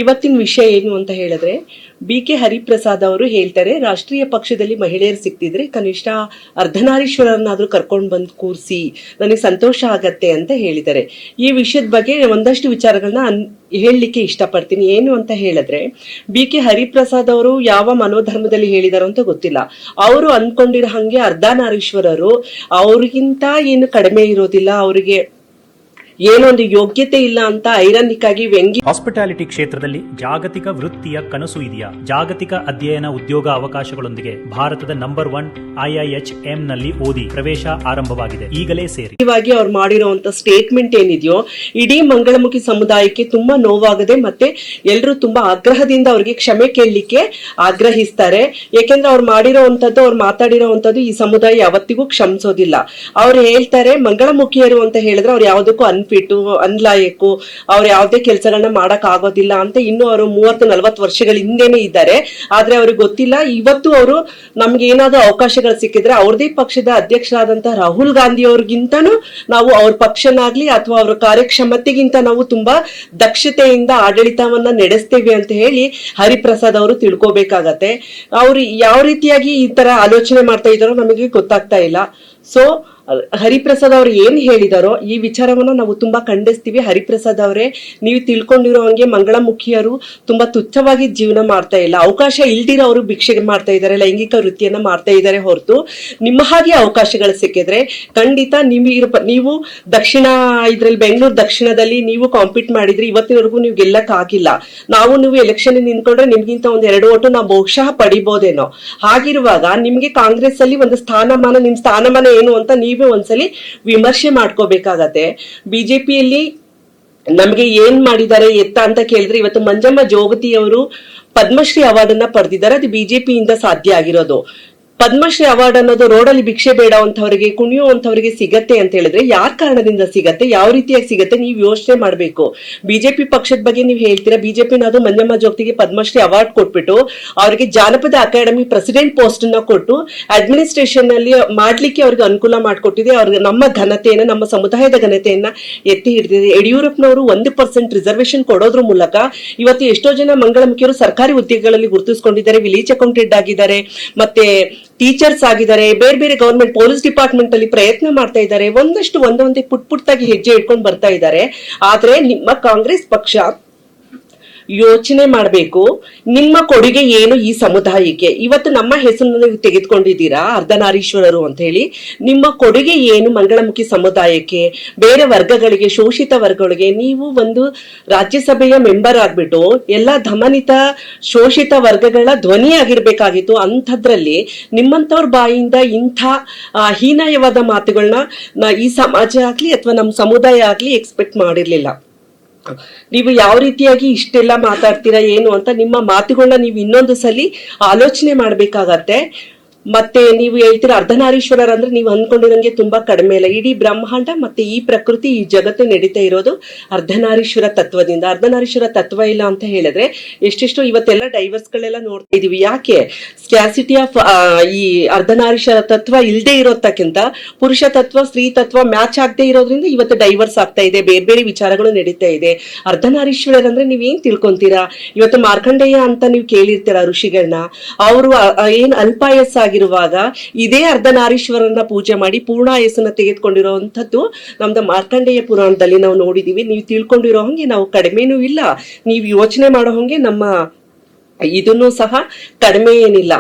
ಇವತ್ತಿನ ವಿಷಯ ಏನು ಅಂತ ಹೇಳಿದ್ರೆ, BK ಹರಿಪ್ರಸಾದ್ ಅವರು ಹೇಳ್ತಾರೆ, ರಾಷ್ಟ್ರೀಯ ಪಕ್ಷದಲ್ಲಿ ಮಹಿಳೆಯರು ಸಿಕ್ತಿದ್ರೆ ಕನಿಷ್ಠ ಅರ್ಧನಾರೀಶ್ವರನ್ನಾದ್ರೂ ಕರ್ಕೊಂಡು ಬಂದು ಕೂರಿಸಿ, ನನಗೆ ಸಂತೋಷ ಆಗತ್ತೆ ಅಂತ ಹೇಳಿದ್ದಾರೆ. ಈ ವಿಷಯದ ಬಗ್ಗೆ ಒಂದಷ್ಟು ವಿಚಾರಗಳನ್ನ ಹೇಳಲಿಕ್ಕೆ ಇಷ್ಟಪಡ್ತೀನಿ. ಏನು ಅಂತ ಹೇಳಿದ್ರೆ, BK ಹರಿಪ್ರಸಾದ್ ಅವರು ಯಾವ ಮನೋಧರ್ಮದಲ್ಲಿ ಹೇಳಿದಾರೋ ಅಂತ ಗೊತ್ತಿಲ್ಲ. ಅವರು ಅನ್ಕೊಂಡಿರೋ ಹಂಗೆ ಅರ್ಧನಾರೀಶ್ವರರು ಅವ್ರಿಗಿಂತ ಏನು ಕಡಿಮೆ ಇರೋದಿಲ್ಲ, ಅವರಿಗೆ ಏನೊಂದು ಯೋಗ್ಯತೆ ಇಲ್ಲ ಅಂತ ಐರಾನಿಕ್ ಆಗಿ ವ್ಯಂಗ್ಯ. ಹಾಸ್ಪಿಟಾಲಿಟಿ ಕ್ಷೇತ್ರದಲ್ಲಿ ಜಾಗತಿಕ ವೃತ್ತಿಯ ಕನಸು ಇದೆಯಾ? ಜಾಗತಿಕ ಅಧ್ಯಯನ ಉದ್ಯೋಗ ಅವಕಾಶಗಳೊಂದಿಗೆ ಭಾರತದ ನಂಬರ್ 1 IIHM ನಲ್ಲಿ ಓದಿ ಪ್ರವೇಶ ಆರಂಭವಾಗಿದೆ. ಈಗಲೇ ಸೇರಿ. ಅವ್ರು ಮಾಡಿರುವಂತ ಸ್ಟೇಟ್ಮೆಂಟ್ ಏನಿದೆಯೋ ಇಡೀ ಮಂಗಳಮುಖಿ ಸಮುದಾಯಕ್ಕೆ ತುಂಬಾ ನೋವಾಗದೆ, ಮತ್ತೆ ಎಲ್ಲರೂ ತುಂಬಾ ಆಗ್ರಹದಿಂದ ಅವ್ರಿಗೆ ಕ್ಷಮೆ ಕೇಳಲಿಕ್ಕೆ ಆಗ್ರಹಿಸ್ತಾರೆ. ಯಾಕೆಂದ್ರೆ ಅವ್ರು ಮಾಡಿರೋವಂಥದ್ದು, ಅವ್ರು ಮಾತಾಡಿರೋವಂಥದ್ದು ಈ ಸಮುದಾಯ ಯಾವತ್ತಿಗೂ ಕ್ಷಮಿಸೋದಿಲ್ಲ. ಅವ್ರು ಹೇಳ್ತಾರೆ, ಮಂಗಳಮುಖಿಯರು ಅಂತ ಹೇಳಿದ್ರೆ ಅವ್ರು ಯಾವುದಕ್ಕೂ ಅನ್ಫಿಟ್ಟು, ಅನ್ಲಾಯಕ್ಕು, ಅವ್ರು ಯಾವುದೇ ಕೆಲಸಗಳನ್ನ ಮಾಡಕ್ ಆಗೋದಿಲ್ಲ ಅಂತ ಇನ್ನು ಅವರು 30-40 ವರ್ಷಗಳ ಹಿಂದೆನೆ ಇದ್ದಾರೆ. ಆದ್ರೆ ಅವ್ರಿಗೆ ಗೊತ್ತಿಲ್ಲ, ಇವತ್ತು ಅವರು ನಮ್ಗೆ ಏನಾದ್ರು ಅವಕಾಶಗಳು ಸಿಕ್ಕಿದ್ರೆ ಅವ್ರದೇ ಪಕ್ಷದ ಅಧ್ಯಕ್ಷರಾದಂತಹ ರಾಹುಲ್ ಗಾಂಧಿ ಅವ್ರಿಗಿಂತನೂ ನಾವು ಅವ್ರ ಪಕ್ಷನಾಗ್ಲಿ ಅಥವಾ ಅವ್ರ ಕಾರ್ಯಕ್ಷಮತೆಗಿಂತ ನಾವು ತುಂಬಾ ದಕ್ಷತೆಯಿಂದ ಆಡಳಿತವನ್ನ ನಡೆಸ್ತೇವೆ ಅಂತ ಹೇಳಿ ಹರಿಪ್ರಸಾದ್ ಅವರು ತಿಳ್ಕೋಬೇಕಾಗತ್ತೆ. ಅವ್ರು ಯಾವ ರೀತಿಯಾಗಿ ಈ ತರ ಆಲೋಚನೆ ಮಾಡ್ತಾ ಇದ್ದಾರೋ ನಮಗೆ ಗೊತ್ತಾಗ್ತಾ ಇಲ್ಲ. ಸೊ ಹರಿಪ್ರಸಾದ್ ಅವ್ರು ಏನ್ ಹೇಳಿದಾರೋ ಈ ವಿಚಾರವನ್ನ ನಾವು ತುಂಬಾ ಖಂಡಿಸ್ತೀವಿ. ಹರಿಪ್ರಸಾದ್ ಅವರೇ, ನೀವು ತಿಳ್ಕೊಂಡಿರೋ ಹಂಗೆ ಮಂಗಳಮುಖಿಯರು ತುಂಬಾ ತುಚ್ಛವಾಗಿ ಜೀವನ ಮಾಡ್ತಾ ಇಲ್ಲ. ಅವಕಾಶ ಇಲ್ದಿರೋ ಅವರು ಭಿಕ್ಷೆ ಮಾಡ್ತಾ ಇದ್ದಾರೆ, ಲೈಂಗಿಕ ವೃತ್ತಿಯನ್ನ ಮಾಡ್ತಾ ಇದ್ದಾರೆ ಹೊರತು ನಿಮ್ಮ ಹಾಗೆ ಅವಕಾಶಗಳು ಸಿಕ್ಕಿದ್ರೆ ಖಂಡಿತ ನೀವು ದಕ್ಷಿಣ ಇದ್ರಲ್ಲಿ ಬೆಂಗಳೂರು ದಕ್ಷಿಣದಲ್ಲಿ ನೀವು ಕಾಂಪೀಟ್ ಮಾಡಿದ್ರೆ ಇವತ್ತಿನವರೆಗೂ ನೀವು ಗೆಲ್ಲಕ್ ಆಗಿಲ್ಲ. ನೀವು ಎಲೆಕ್ಷನ್ ನಿಂತ್ಕೊಂಡ್ರೆ ನಿಮ್ಗಿಂತ ಒಂದ್ 2 ಓಟು ನಾವು ಬಹುಶಃ ಪಡಿಬೋದೇನೋ. ಹಾಗಿರುವಾಗ ನಿಮ್ಗೆ ಕಾಂಗ್ರೆಸ್ ಅಲ್ಲಿ ಒಂದು ಸ್ಥಾನಮಾನ, ನಿಮ್ ಸ್ಥಾನಮಾನ ಏನು ಅಂತ ನೀವೇ ಒಂದ್ಸಲಿ ವಿಮರ್ಶೆ ಮಾಡ್ಕೋಬೇಕಾಗತ್ತೆ. ಬಿಜೆಪಿಯಲ್ಲಿ ನಮ್ಗೆ ಏನ್ ಮಾಡಿದ್ದಾರೆ ಎತ್ತ ಅಂತ ಕೇಳಿದ್ರೆ, ಇವತ್ತು ಮಂಜಮ್ಮ ಜೋಗತಿ ಅವರು ಪದ್ಮಶ್ರೀ ಅವಾರ್ಡ್ ಅನ್ನ ಪಡೆದಿದ್ದಾರೆ. ಅದು ಬಿಜೆಪಿಯಿಂದ ಸಾಧ್ಯ ಆಗಿರೋದು. ಪದ್ಮಶ್ರೀ ಅವಾರ್ಡ್ ಅನ್ನೋದು ರೋಡಲ್ಲಿ ಭಿಕ್ಷೆ ಬೇಡವಂತವರಿಗೆ, ಕುಣಿಯುವಂತವರಿಗೆ ಸಿಗತ್ತೆ ಅಂತ ಹೇಳಿದ್ರೆ ಯಾರ ಕಾರಣದಿಂದ ಸಿಗತ್ತೆ, ಯಾವ ರೀತಿಯಾಗಿ ಸಿಗತ್ತೆ, ನೀವು ಯೋಚನೆ ಮಾಡ್ಬೇಕು. ಬಿಜೆಪಿ ಪಕ್ಷದ ಬಗ್ಗೆ ನೀವು ಹೇಳ್ತೀರಾ, ಬಿಜೆಪಿನಾದ್ರು ಮಂಜಮ್ಮ ಜೋಗತಿಗೆ ಪದ್ಮಶ್ರೀ ಅವಾರ್ಡ್ ಕೊಟ್ಬಿಟ್ಟು ಅವರಿಗೆ ಜಾನಪದ ಅಕಾಡೆಮಿ ಪ್ರೆಸಿಡೆಂಟ್ ಪೋಸ್ಟ್ ಅನ್ನ ಕೊಟ್ಟು ಅಡ್ಮಿನಿಸ್ಟ್ರೇಷನ್ ನಲ್ಲಿ ಮಾಡ್ಲಿಕ್ಕೆ ಅವ್ರಿಗೆ ಅನುಕೂಲ ಮಾಡಿಕೊಟ್ಟಿದೆ. ಅವ್ರಿಗೆ ನಮ್ಮ ಘನತೆಯನ್ನ, ನಮ್ಮ ಸಮುದಾಯದ ಘನತೆಯನ್ನ ಎತ್ತಿ ಹಿಡಿದಿದೆ. ಯಡಿಯೂರಪ್ಪನವರು 1% ರಿಸರ್ವೇಶನ್ ಕೊಡೋದ್ರ ಮೂಲಕ ಇವತ್ತು ಎಷ್ಟೋ ಜನ ಮಂಗಳಮುಖಿಯರು ಸರ್ಕಾರಿ ಹುದ್ದೆಗಳಲ್ಲಿ ಗುರುತಿಸಿಕೊಂಡಿದ್ದಾರೆ, ವಿಲೇಜ್ ಅಕೌಂಟೆಂಟ್ ಆಗಿದ್ದಾರೆ, ಮತ್ತೆ ಟೀಚರ್ಸ್ ಆಗಿದ್ದಾರೆ, ಬೇರೆ ಬೇರೆ ಗವರ್ಮೆಂಟ್ ಪೊಲೀಸ್ ಡಿಪಾರ್ಟ್ಮೆಂಟ್ ಅಲ್ಲಿ ಪ್ರಯತ್ನ ಮಾಡ್ತಾ ಇದ್ದಾರೆ. ಒಂದೊಂದೇ ಪುಟ್ಟಾಗಿ ಹೆಜ್ಜೆ ಇಟ್ಕೊಂಡು ಬರ್ತಾ ಇದ್ದಾರೆ. ಆದ್ರೆ ನಿಮ್ಮ ಕಾಂಗ್ರೆಸ್ ಪಕ್ಷ ಯೋಚನೆ ಮಾಡಬೇಕು, ನಿಮ್ಮ ಕೊಡುಗೆ ಏನು ಈ ಸಮುದಾಯಕ್ಕೆ. ಇವತ್ತು ನಮ್ಮ ಹೆಸರನ್ನು ನೀವು ತೆಗೆದುಕೊಂಡಿದ್ದೀರಾ ಅರ್ಧನಾರೀಶ್ವರರು ಅಂತ ಹೇಳಿ. ನಿಮ್ಮ ಕೊಡುಗೆ ಏನು ಮಂಗಳಮುಖಿ ಸಮುದಾಯಕ್ಕೆ, ಬೇರೆ ವರ್ಗಗಳಿಗೆ, ಶೋಷಿತ ವರ್ಗಗಳಿಗೆ? ನೀವು ಒಂದು ರಾಜ್ಯಸಭೆಯ ಮೆಂಬರ್ ಆಗ್ಬಿಟ್ಟು ಎಲ್ಲಾ ದಮನಿತ ಶೋಷಿತ ವರ್ಗಗಳ ಧ್ವನಿ ಆಗಿರ್ಬೇಕಾಗಿತ್ತು. ಅಂಥದ್ರಲ್ಲಿ ನಿಮ್ಮಂತವ್ರ ಬಾಯಿಂದ ಇಂಥ ಹೀನಾಯವಾದ ಮಾತುಗಳನ್ನ ಈ ಸಮಾಜ ಆಗ್ಲಿ ಅಥವಾ ನಮ್ಮ ಸಮುದಾಯ ಆಗ್ಲಿ ಎಕ್ಸ್ಪೆಕ್ಟ್ ಮಾಡಿರ್ಲಿಲ್ಲ. ನೀವು ಯಾವ ರೀತಿಯಾಗಿ ಇಷ್ಟೆಲ್ಲ ಮಾತಾಡ್ತೀರಾ ಏನು ಅಂತ ನಿಮ್ಮ ಮಾತುಗಳನ್ನ ನೀವು ಇನ್ನೊಂದು ಸಲಿ ಆಲೋಚನೆ ಮಾಡ್ಬೇಕಾಗತ್ತೆ. ಮತ್ತೆ ನೀವು ಹೇಳ್ತೀರಾ ಅರ್ಧನಾರೀಶ್ವರರ್ ಅಂದ್ರೆ ನೀವು ಅನ್ಕೊಂಡಿರಂಗೆ ತುಂಬಾ ಕಡಿಮೆ ಇಲ್ಲ. ಇಡೀ ಬ್ರಹ್ಮಾಂಡ ಮತ್ತೆ ಈ ಪ್ರಕೃತಿ, ಈ ಜಗತ್ತು ನಡೀತಾ ಇರೋದು ಅರ್ಧನಾರೀಶ್ವರ ತತ್ವದಿಂದ. ಅರ್ಧನಾರೀಶ್ವರ ತತ್ವ ಇಲ್ಲ ಅಂತ ಹೇಳಿದ್ರೆ ಎಷ್ಟೆಷ್ಟು ಇವತ್ತೆಲ್ಲ ಡೈವರ್ಸ್ ಗಳೆಲ್ಲ ನೋಡ್ತಾ ಇದೀವಿ. ಯಾಕೆ? ಸ್ಕ್ಯಾಸಿಟಿ ಆಫ್ ಈ ಅರ್ಧನಾರೀಶ್ವರ ತತ್ವ ಇಲ್ದೇ ಇರೋದಕ್ಕಿಂತ ಪುರುಷ ತತ್ವ, ಸ್ತ್ರೀ ತತ್ವ ಮ್ಯಾಚ್ ಆಗದೆ ಇರೋದ್ರಿಂದ ಇವತ್ತು ಡೈವರ್ಸ್ ಆಗ್ತಾ ಇದೆ, ಬೇರೆ ಬೇರೆ ವಿಚಾರಗಳು ನಡೀತಾ ಇದೆ. ಅರ್ಧನಾರೀಶ್ವರರ್ ಅಂದ್ರೆ ನೀವೇನ್ ತಿಳ್ಕೊಂತೀರಾ? ಇವತ್ತು ಮಾರ್ಕಂಡೇಯ ಅಂತ ನೀವು ಕೇಳಿರ್ತೀರಾ ಋಷಿಗಳನ್ನ. ಅವರು ಏನ್ ಅಲ್ಪಾಯಸ್ಸಾಗಿರುವಾಗ ಇದೇ ಅರ್ಧನಾರೀಶ್ವರನ್ನ ಪೂಜೆ ಮಾಡಿ ಪೂರ್ಣಾಯಸ್ಸನ್ನ ತೆಗೆದುಕೊಂಡಿರುವಂತದ್ದು ನಮ್ದು ಮಾರ್ಕಂಡೇಯ ಪುರಾಣದಲ್ಲಿ ನಾವು ನೋಡಿದೀವಿ. ನೀವು ತಿಳ್ಕೊಂಡಿರೋ ಹಂಗೆ ನಾವು ಕಡಿಮೆನೂ ಇಲ್ಲ, ನೀವು ಯೋಚನೆ ಮಾಡೋ ಹಂಗೆ ನಮ್ಮ ಇದನ್ನು ಸಹ ಕಡಿಮೆ ಏನಿಲ್ಲ.